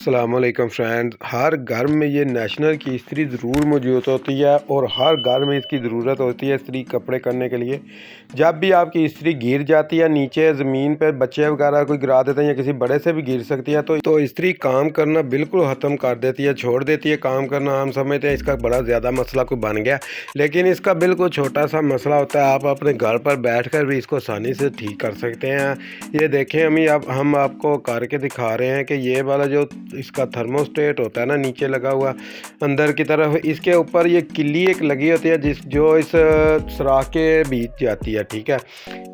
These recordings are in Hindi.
अस्सलामुअलैकुम फ्रेंड्स। हर घर में ये नेशनल की इस्त्री ज़रूर मौजूद होती है और हर घर में इसकी ज़रूरत होती है इस्त्री कपड़े करने के लिए। जब भी आपकी इस्त्री गिर जाती है नीचे ज़मीन पर, बच्चे वगैरह कोई गिरा देते हैं या किसी बड़े से भी गिर सकती है तो इस्त्री काम करना बिल्कुल ख़त्म कर देती है, छोड़ देती है काम करना। हम समझते हैं इसका बड़ा ज़्यादा मसला कोई बन गया, लेकिन इसका बिल्कुल छोटा सा मसला होता है। आप अपने घर पर बैठ कर भी इसको आसानी से ठीक कर सकते हैं। ये देखें हम आपको करके दिखा रहे हैं कि ये वाला जो इसका थर्मोस्टेट होता है ना, नीचे लगा हुआ अंदर की तरफ, इसके ऊपर ये किल्ली एक लगी होती है जो इस सुराख के बीच जाती है। ठीक है,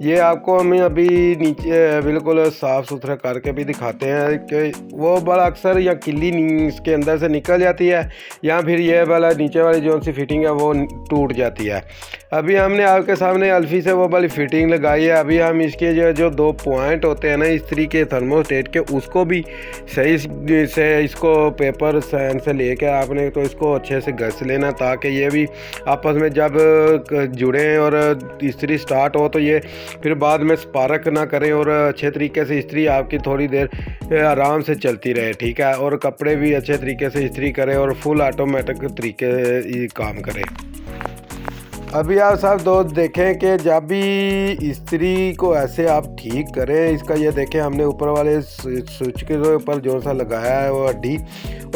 ये आपको हम अभी नीचे बिल्कुल साफ़ सुथरा करके भी दिखाते हैं कि वो बड़ा अक्सर या किल्ली इसके अंदर से निकल जाती है या फिर ये वाला नीचे वाली जो सी फिटिंग है वो टूट जाती है। अभी हमने आपके सामने अल्फ़ी से वो वाली फिटिंग लगाई है। अभी हम इसके जो दो पॉइंट होते हैं ना इस्त्री के थर्मोस्टेट के, उसको भी सही से इसको पेपर सैन से लेके आपने तो इसको अच्छे से घस लेना, ताकि ये भी आपस में जब जुड़ें और इस्त्री स्टार्ट हो तो ये फिर बाद में स्पार्क ना करें और अच्छे तरीके से इस्त्री आपकी थोड़ी देर आराम से चलती रहे। ठीक है, और कपड़े भी अच्छे तरीके से इस्त्री करें और फुल ऑटोमेटिक तरीके ये काम करें। अभी आप सब दोस्त देखें कि जब भी इस्त्री को ऐसे आप ठीक करें, इसका ये देखें हमने ऊपर वाले स्विच के ऊपर जो सा लगाया है वो हड्डी,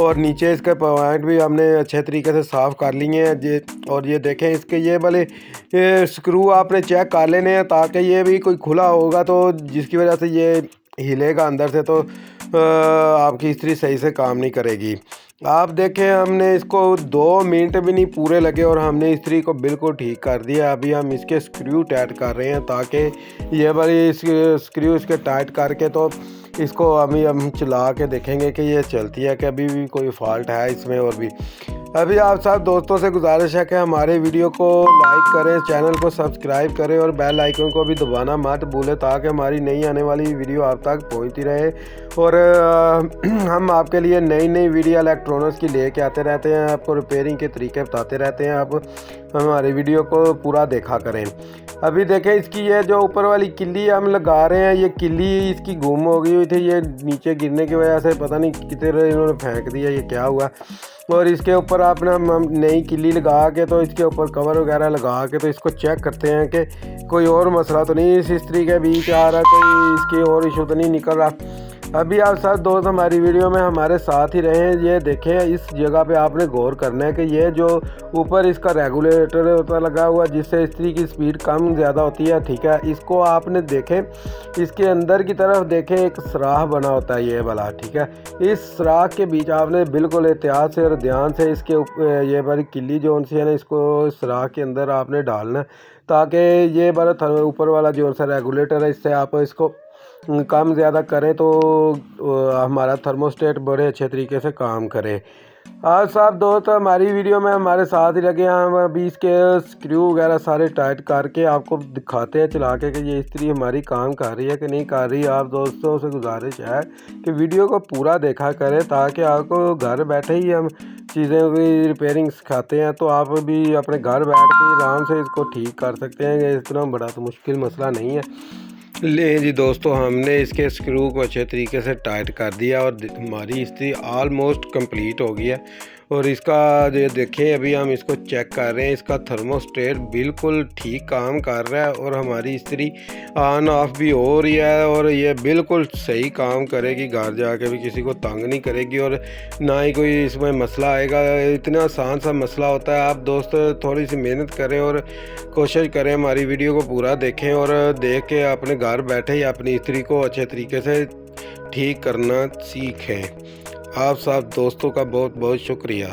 और नीचे इसके पॉइंट भी हमने अच्छे तरीके से साफ़ कर लिए हैं। और ये देखें इसके ये वाले स्क्रू आपने चेक कर लेने हैं, ताकि ये भी कोई खुला होगा तो जिसकी वजह से ये हिलेगा अंदर से तो आपकी इस्त्री सही से काम नहीं करेगी। आप देखें हमने इसको 2 मिनट भी नहीं पूरे लगे और हमने इस्त्री को बिल्कुल ठीक कर दिया। अभी हम इसके स्क्रू टाइट कर रहे हैं, ताकि ये वाली स्क्रू इसके टाइट करके तो इसको हम चला के देखेंगे कि ये चलती है कि अभी भी कोई फॉल्ट है इसमें। और भी अभी आप सब दोस्तों से गुजारिश है कि हमारे वीडियो को लाइक करें, चैनल को सब्सक्राइब करें और बेल आइकन को भी दबाना मत भूलें, ताकि हमारी नई आने वाली वीडियो आप तक पहुंचती रहे। और हम आपके लिए नई नई वीडियो इलेक्ट्रॉनिक्स की लेके आते रहते हैं, आपको रिपेयरिंग के तरीके बताते रहते हैं। आप हमारी वीडियो को पूरा देखा करें। अभी देखें इसकी ये जो ऊपर वाली किल्ली हम लगा रहे हैं, ये किल्ली इसकी गुम हो गई हुई थी। ये नीचे गिरने की वजह से पता नहीं कितने इन्होंने फेंक दिया, ये क्या हुआ। और इसके ऊपर आपने हम नई किल्ली लगा के तो इसके ऊपर कवर वगैरह लगा के तो इसको चेक करते हैं कि कोई और मसला तो नहीं इस इस्त्री के बीच आ रहा, कोई इसकी और इशू तो नहीं निकल रहा। अभी आप सब दोस्त हमारी वीडियो में हमारे साथ ही रहें। ये देखें इस जगह पे आपने गौर करना है कि ये जो ऊपर इसका रेगुलेटर होता लगा हुआ, जिससे इस्त्री की स्पीड कम ज़्यादा होती है। ठीक है, इसको आपने देखें, इसके अंदर की तरफ देखें एक सुराख बना होता है ये वाला। ठीक है, इस सुराख के बीच आपने बिल्कुल एहतियात से और ध्यान से इसके ये वाली किल्ली जो सी है ना, इसको सुराख के अंदर आपने डालना, ताकि ये वाला ऊपर वाला जो सा रेगुलेटर है, इससे आप इसको कम ज़्यादा करें तो हमारा थर्मोस्टेट बड़े अच्छे तरीके से काम करे। आज साहब दोस्त हमारी वीडियो में हमारे साथ ही लगे हैं। हम अभी इसके स्क्रू वगैरह सारे टाइट करके आपको दिखाते हैं चला के कि ये इस्त्री हमारी काम कर रही है कि नहीं कर रही। आप दोस्तों से गुजारिश है कि वीडियो को पूरा देखा करें, ताकि आपको घर बैठे ही हम चीज़ें की रिपेयरिंग सिखाते हैं, तो आप भी अपने घर बैठ के आराम से इसको ठीक कर सकते हैं। इतना बड़ा तो मुश्किल मसला नहीं है। ले जी दोस्तों, हमने इसके स्क्रू को अच्छे तरीके से टाइट कर दिया और हमारी इस्त्री ऑलमोस्ट कंप्लीट हो गई है। और इसका जो देखें अभी हम इसको चेक कर रहे हैं, इसका थर्मोस्टेट बिल्कुल ठीक काम कर रहा है और हमारी इस्त्री ऑन ऑफ भी हो रही है और ये बिल्कुल सही काम करेगी। घर जाके भी किसी को तंग नहीं करेगी और ना ही कोई इसमें मसला आएगा। इतना आसान सा मसला होता है। आप दोस्त थोड़ी सी मेहनत करें और कोशिश करें हमारी वीडियो को पूरा देखें और देख के अपने घर बैठे ही अपनी इस्त्री को अच्छे तरीके से ठीक करना सीखें। आप सब दोस्तों का बहुत बहुत शुक्रिया।